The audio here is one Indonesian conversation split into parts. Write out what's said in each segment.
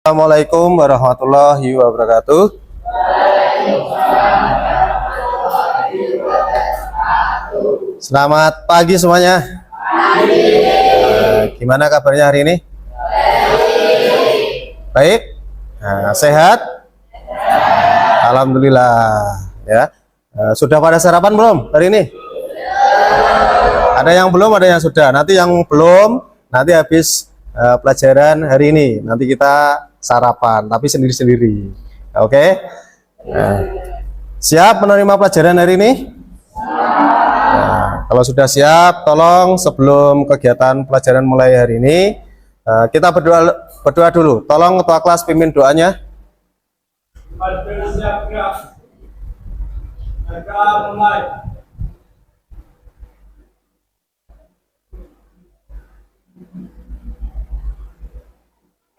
Assalamualaikum warahmatullahi wabarakatuh. Selamat pagi semuanya. Gimana kabarnya hari ini? Baik. Sehat? Alhamdulillah. Ya. Sudah pada sarapan belum hari ini? Ada yang belum, ada yang sudah. Nanti yang belum, nanti habis pelajaran hari ini, nanti kita sarapan, tapi sendiri-sendiri. Oke? Siap menerima pelajaran hari ini? Kalau sudah siap, tolong sebelum kegiatan pelajaran mulai hari ini, kita berdoa dulu. Tolong ketua kelas pimpin doanya.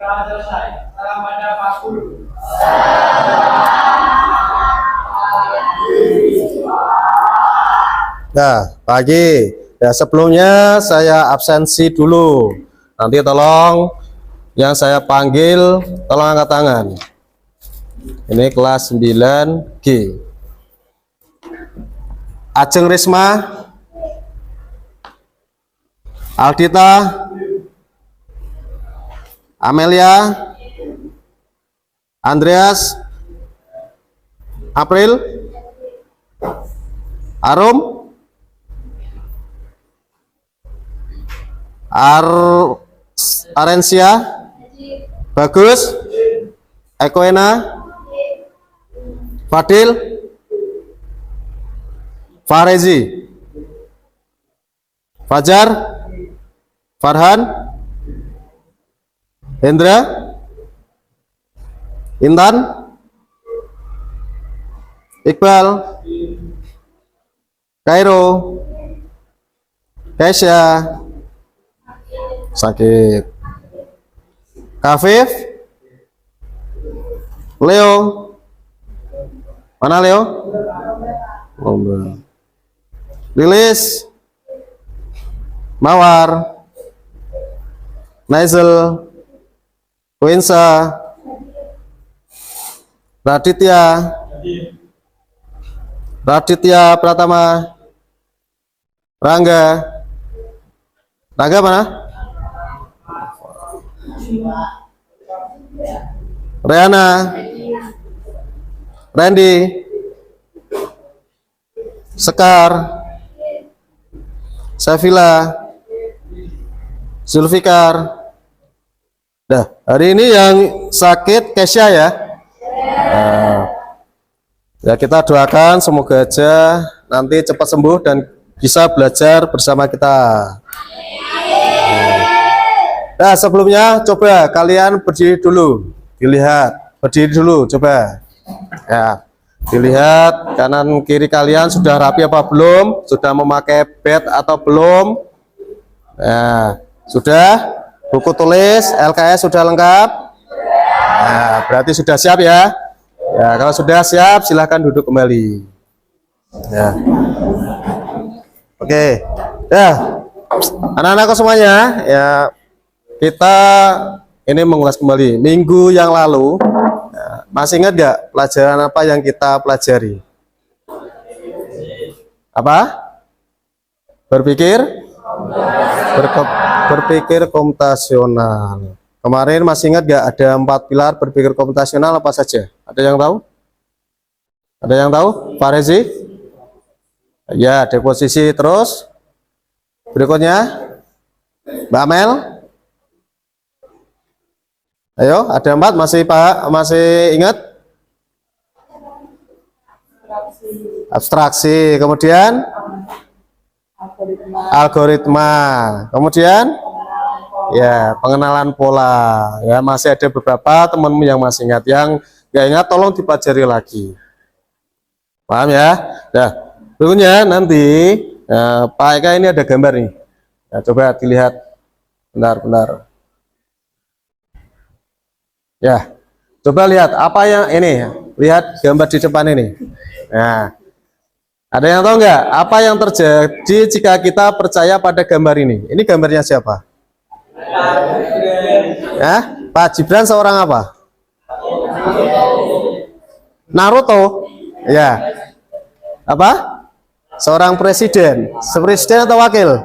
Selesai. Salam pada Pak Guru. Nah, pagi. Ya, sebelumnya saya absensi dulu. Nanti tolong yang saya panggil, tolong angkat tangan. Ini kelas 9G. Ajeng Risma, Aldita, Amelia, Andreas, April, Arum, Arensia, Bagus, Ekoena, Fadil, Farezi, Fajar, Farhan, Hendra, Intan, Iqbal, Kairo, Kesya, sakit, Kafif, Leo, mana Leo? Lilis, Mawar, Naisel, Winsa, Raditya Pratama, Rangga mana? Reana, Randy, Sekar, Safila, Zulfikar. Nah, hari ini yang sakit Kesya ya. Ya kita doakan semoga aja nanti cepat sembuh dan bisa belajar bersama kita. Nah, sebelumnya coba kalian berdiri dulu, dilihat, berdiri dulu coba. Ya, dilihat kanan kiri kalian sudah rapi apa belum, sudah memakai pad atau belum. Nah, sudah. Buku tulis LKS sudah lengkap. Nah, berarti sudah siap ya. Ya, kalau sudah siap silahkan duduk kembali. Ya. Oke. Ya. Anak-anakku semuanya, ya kita ini mengulas kembali minggu yang lalu. Ya, masih ingat gak pelajaran apa yang kita pelajari? Apa? Berpikir komputasional. Kemarin masih ingat gak ada 4 pilar berpikir komputasional apa saja? Ada yang tahu? Ada yang tahu? Farezi? Ya, deposisi terus. Berikutnya Mbak Mel. Ayo, ada 4 masih Pak, masih ingat? Abstraksi. Kemudian algoritma. Kemudian ya pengenalan pola. Ya masih ada beberapa temanmu yang masih ingat, yang nggak ingat tolong dipelajari lagi. Paham ya? Nah, berikutnya nanti Pak Eka ini ada gambar nih. Nah, coba dilihat benar-benar. Ya, coba lihat apa yang ini. Lihat gambar di depan ini. Nah, ada yang tahu nggak apa yang terjadi jika kita percaya pada gambar ini? Ini gambarnya siapa? Ya, Pak Gibran seorang apa? Naruto. Ya. Apa? Seorang presiden. Presiden atau wakil?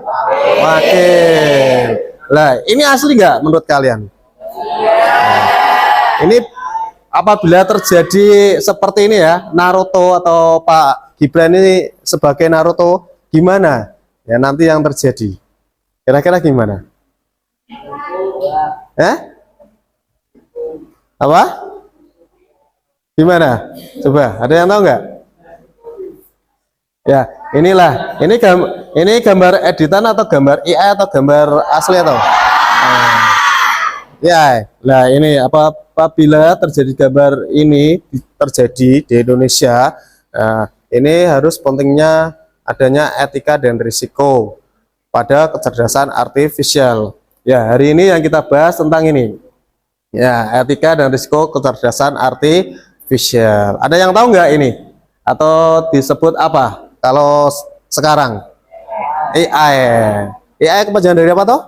Wakil. Lah, ini asli nggak menurut kalian? Nah, ini apabila terjadi seperti ini ya, Naruto atau Pak Gibran ini sebagai Naruto, gimana? Ya nanti yang terjadi. Kira-kira gimana? Apa? Gimana? Coba, ada yang tahu nggak? Ya, inilah. Ini gambar editan atau gambar AI atau gambar asli atau? Nah, ya, lah ini apabila terjadi gambar ini terjadi di Indonesia, nah, ini harus pentingnya adanya etika dan risiko pada kecerdasan artifisial. Ya, hari ini yang kita bahas tentang ini. Ya, etika dan risiko kecerdasan artifisial. Ada yang tahu nggak ini? Atau disebut apa? Kalau sekarang AI. AI kepanjangan dari apa toh?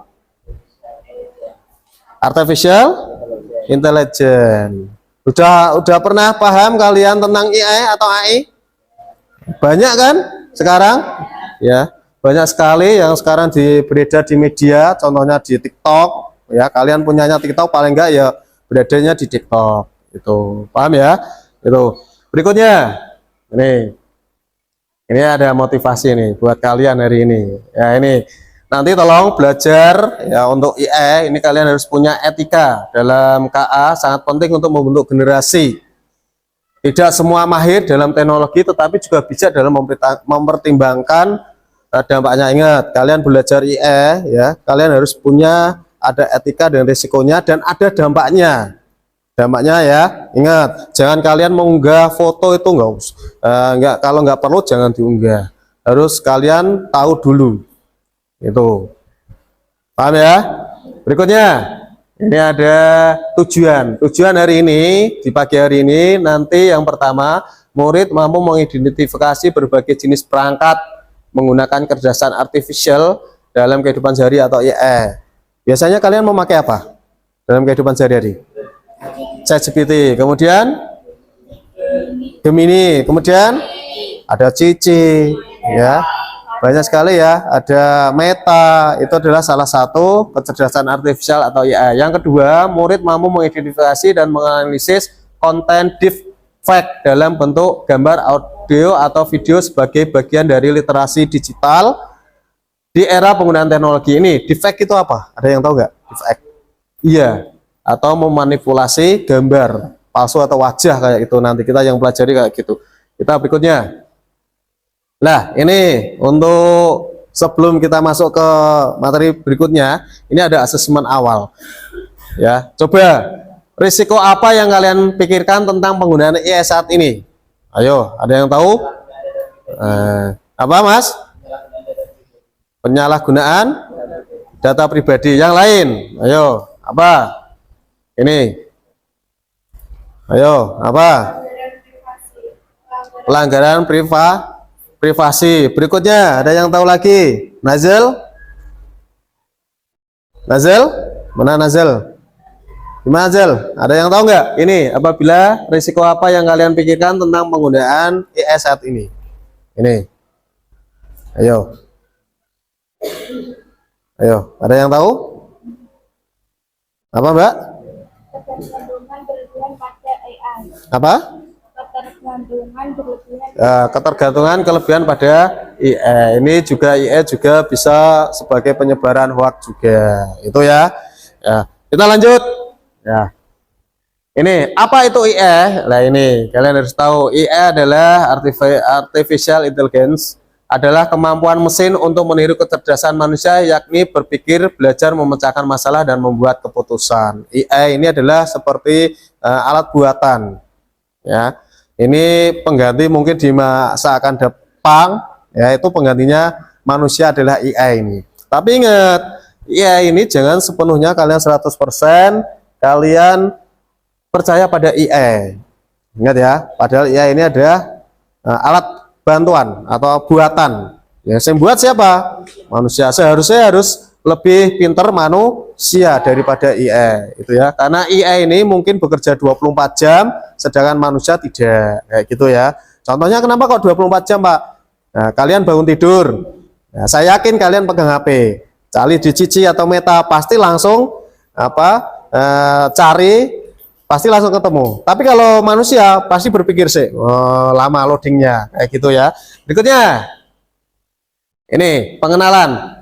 Artificial Intelligence. Udah pernah paham kalian tentang AI atau AI? Banyak kan sekarang? Ya, banyak sekali yang sekarang beredar di media, contohnya di TikTok. Ya, kalian punyanya TikTok paling enggak ya beredarnya di TikTok. Itu paham ya? Itu berikutnya ini ada motivasi nih buat kalian hari ini. Ya, ini nanti tolong belajar ya untuk IE. Ini kalian harus punya etika dalam KA, sangat penting untuk membentuk generasi. Tidak semua mahir dalam teknologi, tetapi juga bijak dalam mempertimbangkan dampaknya. Ingat, kalian belajar IE ya, kalian harus punya ada etika dan risikonya dan ada dampaknya. Dampaknya ya, ingat, jangan kalian mengunggah foto itu enggak, kalau nggak perlu jangan diunggah. Harus kalian tahu dulu. Itu. Paham ya? Berikutnya, ini ada tujuan. Tujuan hari ini, di pagi hari ini, nanti yang pertama, murid mampu mengidentifikasi berbagai jenis perangkat menggunakan kecerdasan artifisial dalam kehidupan sehari atau IE. Biasanya kalian memakai apa dalam kehidupan sehari-hari? ChatGPT, kemudian Gemini, kemudian ada Cici, ya banyak sekali ya. Ada Meta, itu adalah salah satu kecerdasan artifisial atau AI. Yang kedua, murid mampu mengidentifikasi dan menganalisis konten deepfake dalam bentuk gambar, audio, atau video sebagai bagian dari literasi digital. Di era penggunaan teknologi ini, deepfake itu apa? Ada yang tahu nggak? Deepfake? Iya, atau memanipulasi gambar palsu atau wajah kayak itu. Nanti kita yang pelajari kayak gitu. Kita berikutnya. Nah, ini untuk sebelum kita masuk ke materi berikutnya, ini ada asesmen awal. Ya, coba risiko apa yang kalian pikirkan tentang penggunaan AI saat ini? Ayo, ada yang tahu? Apa, Mas? Penyalahgunaan data pribadi. Yang lain, ayo, apa? Ini, ayo, apa? Pelanggaran privasi. Berikutnya, ada yang tahu lagi? Nazil? Mana Nazil? Gimana Nazil? Ada yang tahu nggak? Ini, apabila risiko apa yang kalian pikirkan tentang penggunaan AI saat ini? Ini, ayo. Ayo, ada yang tahu? Apa, Mbak? Ketergantungan berlebihan pada AI. Apa? Ketergantungan berlebihan. Ketergantungan kelebihan pada IE. Ini juga IE juga bisa sebagai penyebaran hoax juga. Itu ya. Ya, kita lanjut. Ya. Ini apa itu IE? Nah, ini kalian harus tahu. IE adalah artificial intelligence, adalah kemampuan mesin untuk meniru kecerdasan manusia, yakni berpikir, belajar, memecahkan masalah, dan membuat keputusan. AI ini adalah seperti alat buatan. Ya, ini pengganti mungkin di masa akan datang. Ya, itu penggantinya manusia adalah AI ini. Tapi ingat, AI ini jangan sepenuhnya kalian 100% kalian percaya pada AI. Ingat ya, padahal AI ini ada alat bantuan atau buatan. Ya, yang buat siapa? Manusia. Seharusnya harus lebih pinter manusia daripada IE itu ya. Karena IE ini mungkin bekerja 24 jam sedangkan manusia tidak, kayak gitu ya. Contohnya kenapa kok 24 jam, Pak? Nah, kalian bangun tidur. Nah, saya yakin kalian pegang HP. Cari di Cici atau Meta pasti langsung cari, pasti langsung ketemu. Tapi kalau manusia pasti berpikir sih, oh, lama loadingnya, kayak gitu ya. Berikutnya ini pengenalan.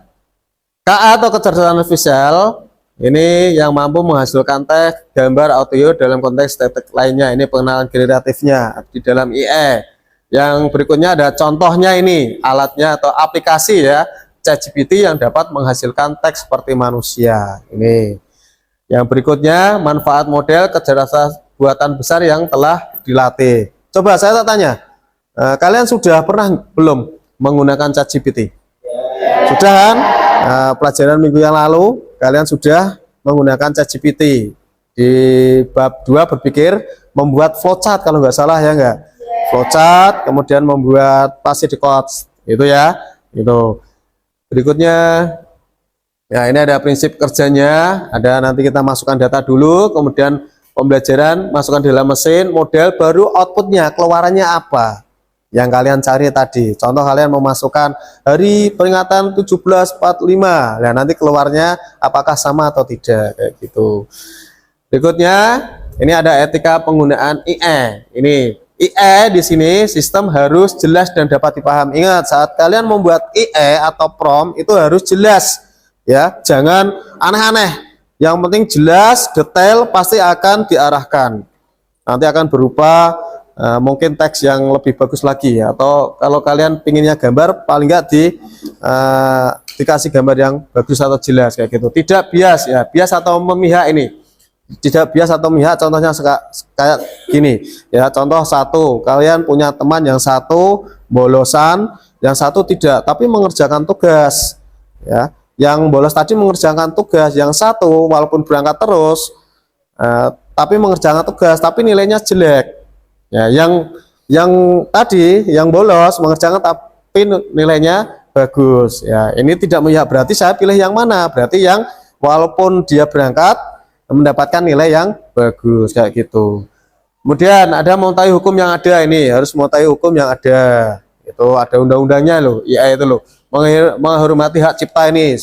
KA atau kecerdasan artifisial ini yang mampu menghasilkan teks, gambar, audio dalam konteks teks lainnya. Ini pengenalan generatifnya di dalam IE. Yang berikutnya ada contohnya, ini alatnya atau aplikasi ya, ChatGPT yang dapat menghasilkan teks seperti manusia. Ini yang berikutnya, manfaat model kecerdasan buatan besar yang telah dilatih. Coba saya tanya, kalian sudah pernah belum menggunakan ChatGPT? Sudah kan? Pelajaran minggu yang lalu kalian sudah menggunakan ChatGPT di bab 2 berpikir membuat flowchart kalau nggak salah ya, nggak? Flowchart, kemudian membuat passage codes itu ya, itu. Berikutnya ya, ini ada prinsip kerjanya, ada nanti kita masukkan data dulu, kemudian pembelajaran masukkan dalam mesin model, baru outputnya keluarannya apa yang kalian cari tadi. Contoh kalian memasukkan hari peringatan 1745, nah nanti keluarnya apakah sama atau tidak, kayak gitu. Berikutnya ini ada etika penggunaan IE. Ini IE di sini sistem harus jelas dan dapat dipahami. Ingat, saat kalian membuat IE atau prompt itu harus jelas ya, jangan aneh-aneh. Yang penting jelas, detail, pasti akan diarahkan. Nanti akan berupa mungkin teks yang lebih bagus lagi ya. Atau kalau kalian pinginnya gambar, paling nggak dikasih gambar yang bagus atau jelas kayak gitu. Tidak bias ya, bias atau memihak ini. Tidak bias atau memihak, contohnya kayak gini ya. Contoh satu, kalian punya teman yang satu bolosan, yang satu tidak, tapi mengerjakan tugas ya. Yang bolos tadi mengerjakan tugas, yang satu walaupun berangkat terus tapi mengerjakan tugas tapi nilainya jelek ya. Yang tadi yang bolos mengerjakan tapi nilainya bagus ya. Ini tidak memihak, berarti saya pilih yang mana? Berarti yang walaupun dia berangkat mendapatkan nilai yang bagus, kayak gitu. Kemudian ada mengetahui hukum yang ada, ini harus mengetahui hukum yang ada. Itu ada undang-undangnya loh, IE itu loh. Menghormati hak cipta ini.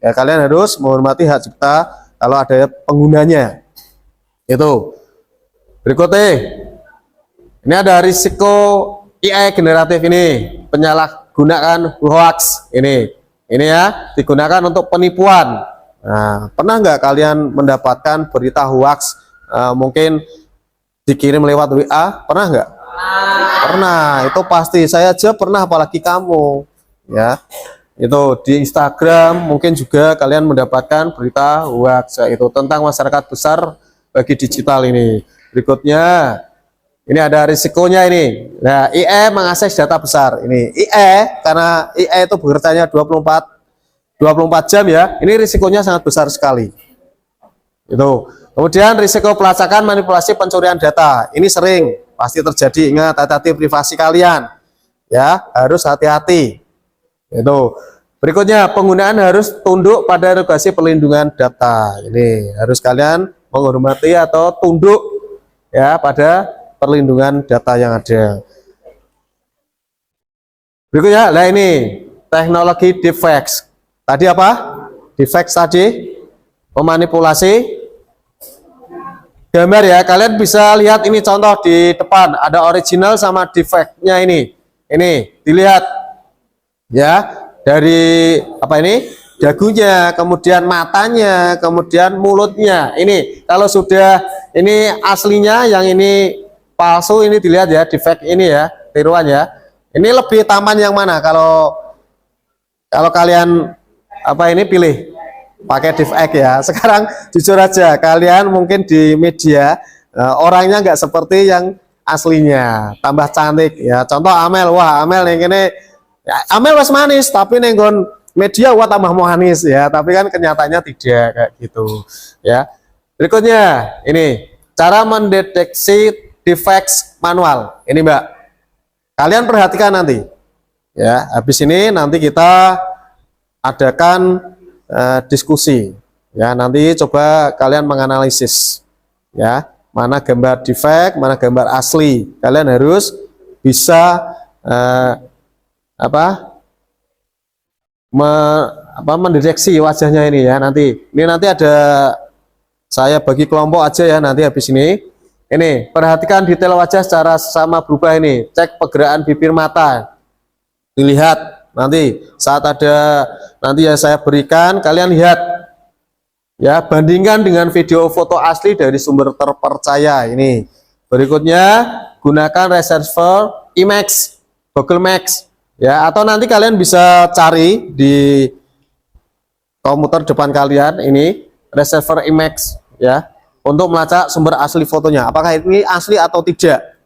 Ya, kalian harus menghormati hak cipta kalau ada penggunanya. Itu. Berikutnya. Ini ada risiko IE generatif ini, penyalahgunaan hoax ini. Ini ya, digunakan untuk penipuan. Nah, pernah nggak kalian mendapatkan berita hoax mungkin dikirim lewat WA? Pernah nggak? Pernah, itu pasti. Saya aja pernah, apalagi kamu ya. Itu di Instagram mungkin juga kalian mendapatkan berita hoax itu tentang masyarakat besar bagi digital ini. Berikutnya ini ada risikonya ini. Nah, IE mengakses data besar ini. IE karena IE itu bekerjanya 24 jam ya, ini risikonya sangat besar sekali. Itu. Kemudian risiko pelacakan, manipulasi, pencurian data. Ini sering pasti terjadi. Ingat, hati-hati privasi kalian. Ya, harus hati-hati. Itu. Berikutnya, penggunaan harus tunduk pada regulasi perlindungan data. Ini harus kalian menghormati atau tunduk ya pada perlindungan data yang ada. Berikutnya, nah ini teknologi deepfakes. Tadi apa? Deepfakes tadi memanipulasi gambar ya. Kalian bisa lihat ini contoh di depan, ada original sama deepfake-nya ini. Ini dilihat ya, dari apa ini? Dagunya, kemudian matanya, kemudian mulutnya. Ini kalau sudah ini aslinya, yang ini palsu, ini dilihat ya, deepfake ini ya, tiruan ya. Ini lebih tampan yang mana? Kalau kalian apa ini pilih pakai deepfake ya. Sekarang jujur aja, kalian mungkin di media orangnya nggak seperti yang aslinya, tambah cantik ya. Contoh Amel, wah Amel yang ini ya, Amel was manis, tapi nenggon media wah tambah manis ya. Tapi kan kenyataannya tidak, kayak gitu ya. Berikutnya ini cara mendeteksi deepfakes manual. Ini Mbak, kalian perhatikan nanti ya. Habis ini nanti kita adakan diskusi. Ya, nanti coba kalian menganalisis. Ya, mana gambar defect, mana gambar asli. Kalian harus bisa apa? Mendeteksi wajahnya ini ya nanti. Ini nanti ada saya bagi kelompok aja ya nanti habis ini. Ini perhatikan detail wajah secara sama berubah ini. Cek pergerakan bibir mata. Dilihat nanti saat ada nanti ya saya berikan kalian lihat ya, bandingkan dengan video foto asli dari sumber terpercaya ini. Berikutnya gunakan reservoir IMAX, Google Maps ya, atau nanti kalian bisa cari di komputer depan kalian ini reservoir IMAX ya untuk melacak sumber asli fotonya apakah ini asli atau tidak.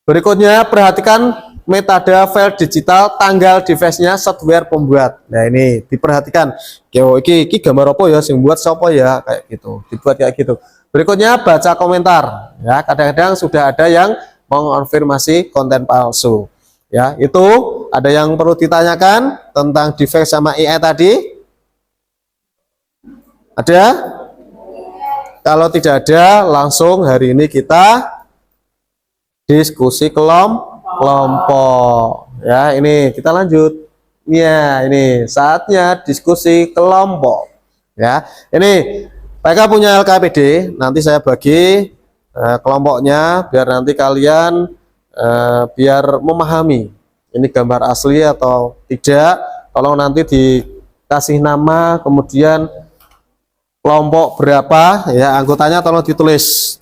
Berikutnya perhatikan metadata file digital, tanggal device-nya, software pembuat. Nah ini diperhatikan. Iki gambar apa ya sing buat siapa ya kayak gitu. Dibuat kayak gitu. Berikutnya baca komentar ya, kadang-kadang sudah ada yang mengonfirmasi konten palsu. Ya, itu ada yang perlu ditanyakan tentang device sama AI tadi? Ada? Kalau tidak ada, langsung hari ini kita diskusi kelompok. Ya, ini kita lanjut. Ya, ini saatnya diskusi kelompok. Ya, ini mereka punya LKPD. Nanti saya bagi kelompoknya biar nanti kalian biar memahami ini gambar asli atau tidak. Tolong nanti dikasih nama, kemudian kelompok berapa ya anggotanya tolong ditulis.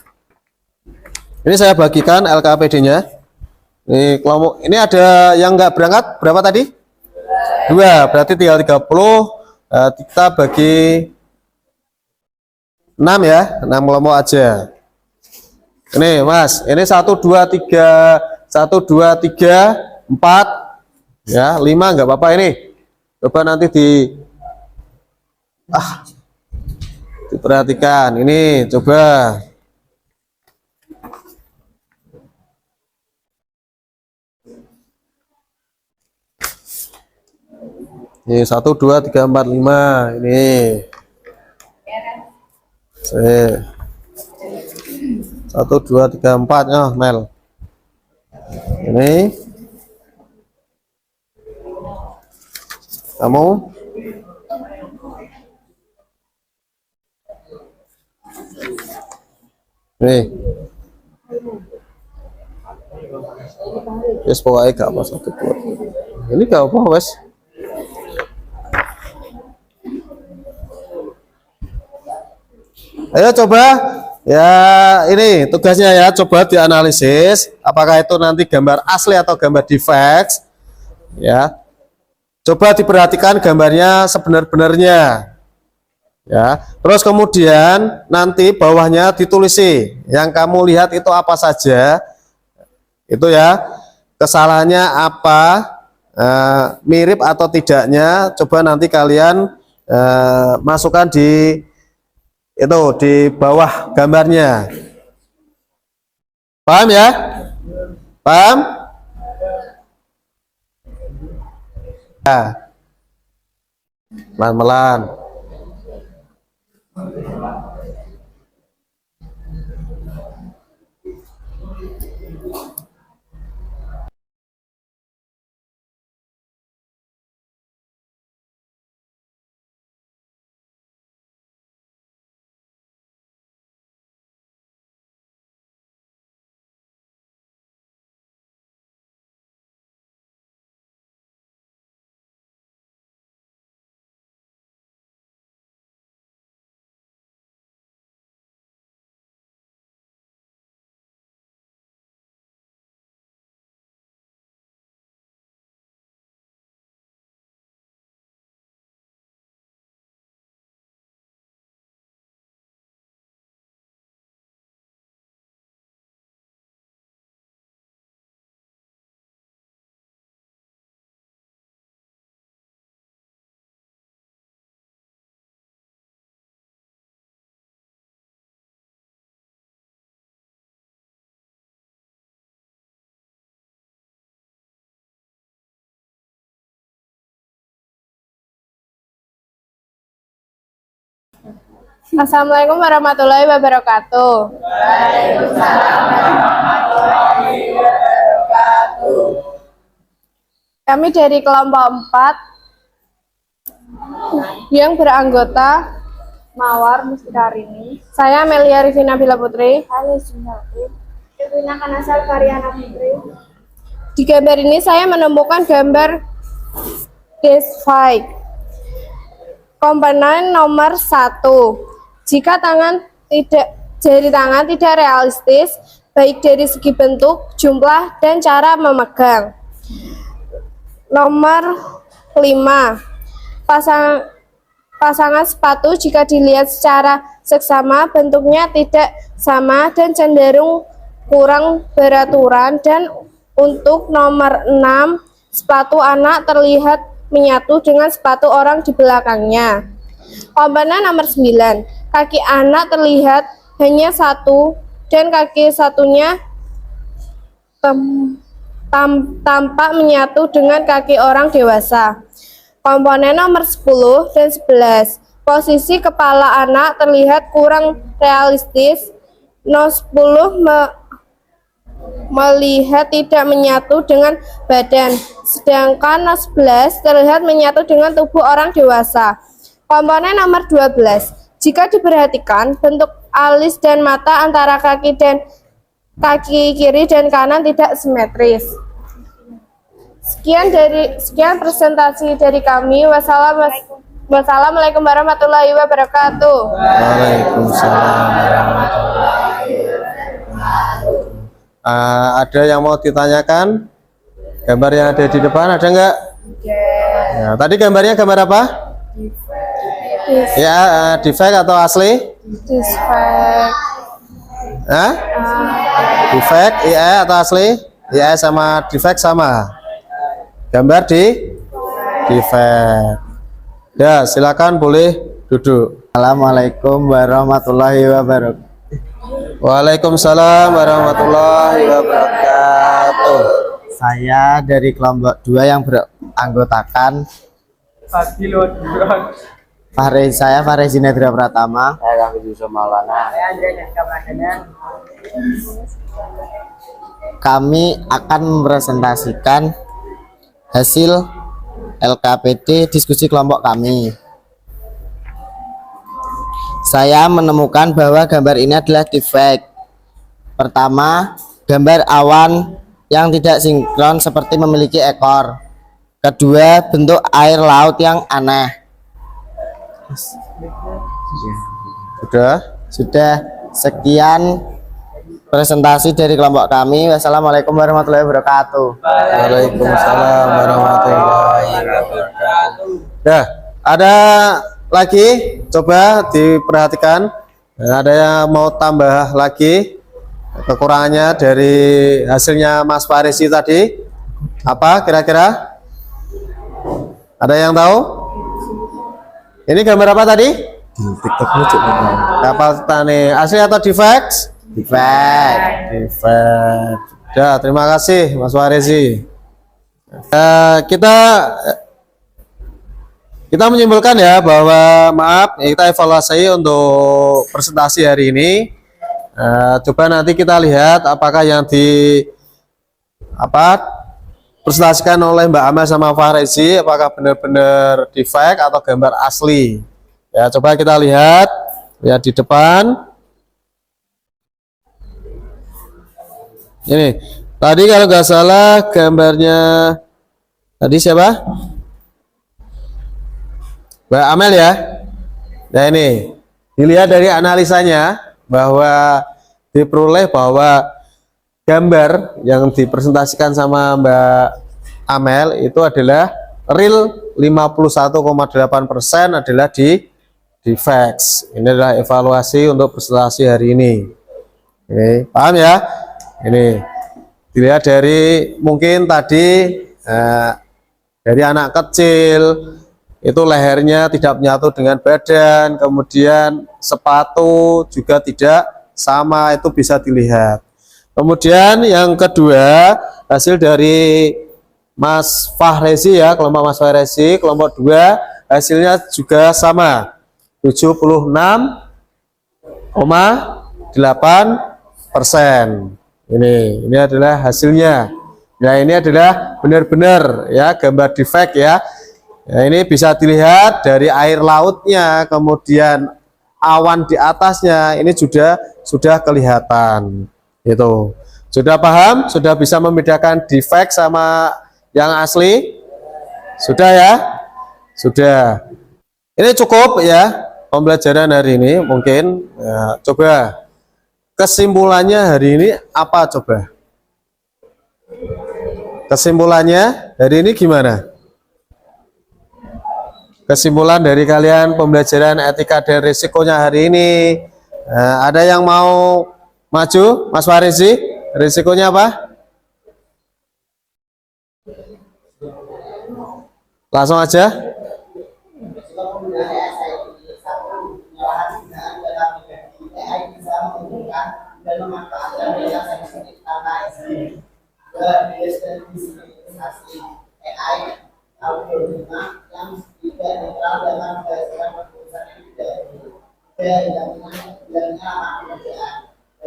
Ini saya bagikan LKPD-nya. Ini kelompok ini ada yang nggak berangkat berapa tadi? 2, berarti tinggal 30. Kita bagi 6 ya, 6 kelompok aja. Ini Mas, ini 1 2 3 1 2 3 4 ya, 5 nggak apa-apa ini. Coba nanti diperhatikan. Ini coba. Ini 1 2 3 4 5 ini. 1 2 3 4 oh Mel. Ini kamu nih. Yes, pokoknya gak apa 1 2. Ini gak apa wes. Ayo coba ya, ini tugasnya ya, coba dianalisis apakah itu nanti gambar asli atau gambar defect ya. Coba diperhatikan gambarnya sebenar-benarnya ya. Terus kemudian nanti bawahnya ditulisi yang kamu lihat itu apa saja itu ya, kesalahannya apa, mirip atau tidaknya. Coba nanti kalian masukkan di itu di bawah gambarnya. Paham ya? Paham? Ya. Pelan-pelan. Assalamualaikum warahmatullahi wabarakatuh. Kami dari kelompok 4 yang beranggota Mawar Mustidarini. Saya Melia Rivina Bila Putri. Halis Sundatin. Irwina Kanasal Karyana Putri. Di gambar ini saya menemukan gambar disk 5. Komponen nomor 1. Jika jari tangan tidak realistis, baik dari segi bentuk, jumlah, dan cara memegang. Nomor 5. Pasangan sepatu jika dilihat secara seksama bentuknya tidak sama dan cenderung kurang beraturan. Dan untuk nomor 6, sepatu anak terlihat menyatu dengan sepatu orang di belakangnya. Komponen nomor 9. Kaki anak terlihat hanya satu dan kaki satunya tampak menyatu dengan kaki orang dewasa. Komponen nomor 10 dan 11. Posisi kepala anak terlihat kurang realistis. Nomor 10 melihat tidak menyatu dengan badan, sedangkan nomor 11 terlihat menyatu dengan tubuh orang dewasa. Komponen nomor 12. Jika diperhatikan, bentuk alis dan mata antara kaki kiri dan kanan tidak simetris. Sekian presentasi dari kami. Wassalamualaikum warahmatullahi wabarakatuh. Waalaikumsalam warahmatullahi wabarakatuh. Ada yang mau ditanyakan? Gambar yang ada di depan ada enggak? Ya, tadi gambarnya gambar apa? Ya, defect atau asli? Defect. Defect, iya atau asli? Iya sama defect sama. Gambar di defect. Ya, silakan boleh duduk. Assalamualaikum warahmatullahi wabarakatuh. Waalaikumsalam warahmatullahi wabarakatuh. Saya dari kelompok 2 yang beranggotakan saya Farezi Nedra Pratama. Saya Kang Yusuf Maulana. Kami akan mempresentasikan hasil LKPD diskusi kelompok kami. Saya menemukan bahwa gambar ini adalah defect. Pertama, gambar awan yang tidak sinkron seperti memiliki ekor. Kedua, bentuk air laut yang aneh. Sudah. Sekian presentasi dari kelompok kami. Wassalamualaikum warahmatullahi wabarakatuh. Waalaikumsalam warahmatullahi wabarakatuh. Ya, ada lagi, coba diperhatikan. Ada yang mau tambah lagi kekurangannya dari hasilnya Mas Farisi tadi? Apa kira-kira? Ada yang tahu? Ini gambar apa tadi? Kapal tani asli atau defect? Defect. Ya, terima kasih Mas Farisi. Kita menyimpulkan ya bahwa kita evaluasi untuk presentasi hari ini. Coba nanti kita lihat apakah yang presentasikan oleh Mbak Amel sama Farisi apakah benar-benar defect atau gambar asli. Ya, coba kita lihat ya di depan. Ini tadi kalau nggak salah gambarnya tadi siapa? Mbak Amel ya. Nah ini dilihat dari analisanya bahwa diperoleh bahwa gambar yang dipresentasikan sama Mbak Amel itu adalah real 51,8% adalah di defects. Ini adalah evaluasi untuk presentasi hari ini. Oke, paham ya? Ini dilihat dari mungkin tadi dari anak kecil itu lehernya tidak menyatu dengan badan, kemudian sepatu juga tidak sama, itu bisa dilihat. Kemudian yang kedua, hasil dari Mas Farisi ya, kelompok Mas Farisi, kelompok 2 hasilnya juga sama, 76 Ini adalah hasilnya. Nah, ini adalah benar-benar ya gambar defect ya. Nah, ini bisa dilihat dari air lautnya, kemudian awan di atasnya ini sudah kelihatan. Itu. Sudah paham? Sudah bisa membedakan defect sama yang asli? Sudah ya? Sudah. Ini cukup ya pembelajaran hari ini mungkin. Ya, coba kesimpulannya hari ini apa coba? Kesimpulannya hari ini gimana? Kesimpulan dari kalian pembelajaran etika dan risikonya hari ini. Ada yang mau maju, Mas Farizi? Risikonya apa? Langsung aja.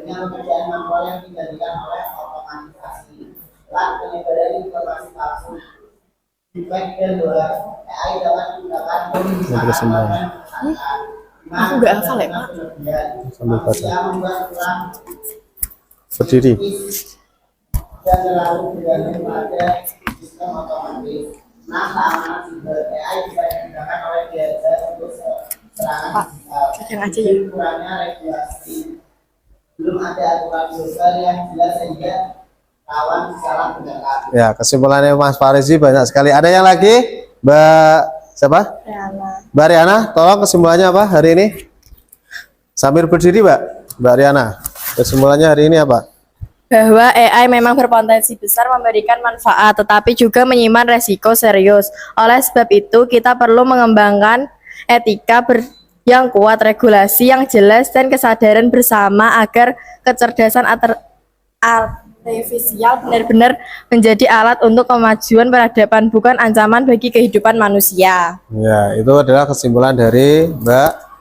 dengan pekerjaan manual yang digantikan oleh otomatisasi. Penyebaran informasi palsu. Defect kedua, AI dapat menggunakan Aku nggak hafal ya, Pak. Sambil baca. Berdiri. Dan selalu bergantung pada sistem otomatis. Nah, keamanan siber AI bisa digunakan oleh biasa untuk serangan digital. Kurangnya regulasi. Belum ada aturan global yang jelas sehingga rawan salah gunakan. Ya, kesimpulannya Mas Farizi banyak sekali. Ada yang lagi? Mbak siapa? Riana. Mbak Riana, tolong kesimpulannya apa hari ini? Sambil berdiri, Mbak Riana. Kesimpulannya hari ini apa? Bahwa AI memang berpotensi besar memberikan manfaat, tetapi juga menyimpan resiko serius. Oleh sebab itu, kita perlu mengembangkan etika yang kuat, regulasi yang jelas, dan kesadaran bersama agar kecerdasan artifisial benar-benar menjadi alat untuk kemajuan peradaban, bukan ancaman bagi kehidupan manusia. Ya, itu adalah kesimpulan dari Mbak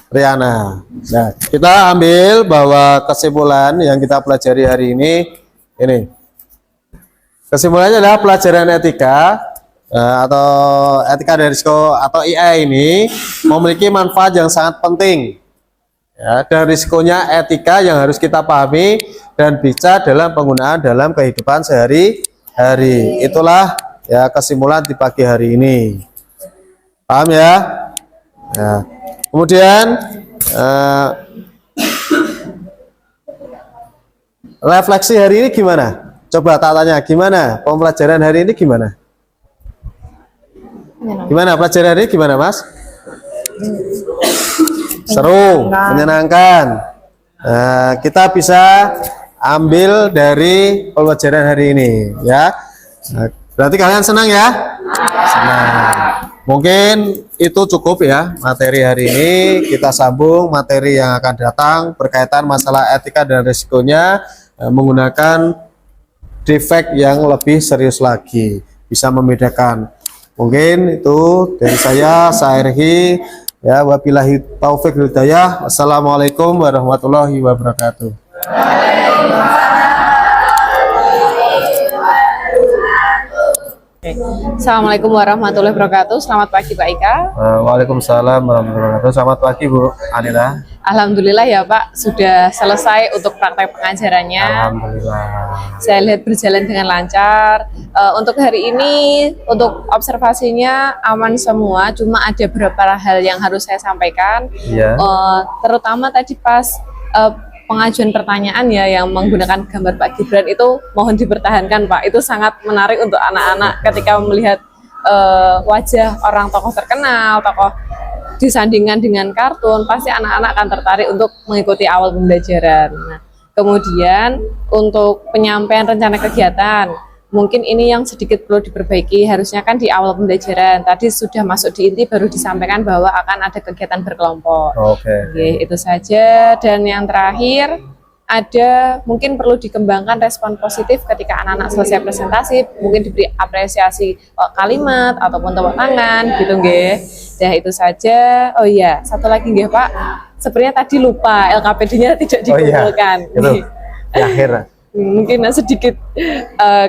Riana. Nah, kita ambil bahwa kesimpulan yang kita pelajari hari ini. Kesimpulannya adalah pelajaran etika atau etika dan risiko atau AI ini memiliki manfaat yang sangat penting. Ya, dan risikonya etika yang harus kita pahami dan bisa dalam penggunaan dalam kehidupan sehari-hari. Itulah ya kesimpulan di pagi hari ini. Paham ya? Ya. Kemudian refleksi hari ini gimana? Coba tak tanya, gimana pembelajaran hari ini gimana? Gimana pelajaran hari ini gimana, Mas? Seru, menyenangkan. Kita bisa ambil dari pembelajaran hari ini, ya. Berarti kalian senang ya? Senang. Mungkin itu cukup ya materi hari ini. Kita sambung materi yang akan datang berkaitan masalah etika dan risikonya menggunakan defect yang lebih serius lagi, bisa membedakan. Mungkin itu dari saya akhiri ya, wabillahi taufik wal hidayah. Wassalamualaikum warahmatullahi wabarakatuh. Assalamualaikum warahmatullahi wabarakatuh. Selamat pagi Pak Ika. Waalaikumsalam warahmatullahi wabarakatuh. Selamat pagi Bu Anila. Alhamdulillah ya Pak, sudah selesai untuk praktek pengajarannya. Alhamdulillah. Saya lihat berjalan dengan lancar. Untuk hari ini, untuk observasinya aman semua. Cuma ada beberapa hal yang harus saya sampaikan. Iya. Terutama tadi pas pengajuan pertanyaan ya yang menggunakan gambar Pak Gibran itu mohon dipertahankan Pak. Itu sangat menarik untuk anak-anak ketika melihat wajah orang tokoh terkenal, tokoh disandingkan dengan kartun, pasti anak-anak akan tertarik untuk mengikuti awal pembelajaran. Nah, kemudian untuk penyampaian rencana kegiatan, mungkin ini yang sedikit perlu diperbaiki. Harusnya kan di awal pembelajaran tadi sudah masuk di inti, baru disampaikan bahwa akan ada kegiatan berkelompok. Oke. Itu saja. Dan yang terakhir, ada mungkin perlu dikembangkan respon positif ketika anak-anak selesai presentasi, mungkin diberi apresiasi kalimat ataupun tepuk tangan gitu nggih. Nah, itu saja. Oh iya, satu lagi nggih Pak. sepertinya tadi lupa LKPD-nya tidak Oh iya, dikumpulkan. itu di akhir. Mungkin sedikit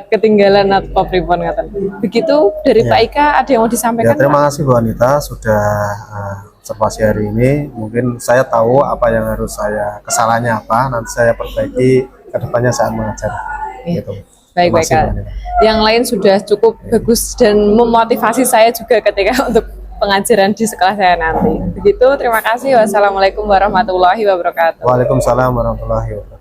ketinggalan atau pripun ngaten. Begitu dari Ya. Pak Ika, ada yang mau Ya, disampaikan? terima kasih Bu Anita sudah observasi hari ini. Mungkin saya tahu apa yang harus saya kesalahannya apa. Nanti saya perbaiki ke depannya saat mengajar. Gitu. Baik, Terima baik. kasih, Bu Kak. Anita. Yang lain sudah cukup bagus dan memotivasi saya juga ketika untuk pengajaran di sekolah saya nanti. Begitu, terima kasih. Wassalamualaikum warahmatullahi wabarakatuh. Waalaikumsalam warahmatullahi wabarakatuh.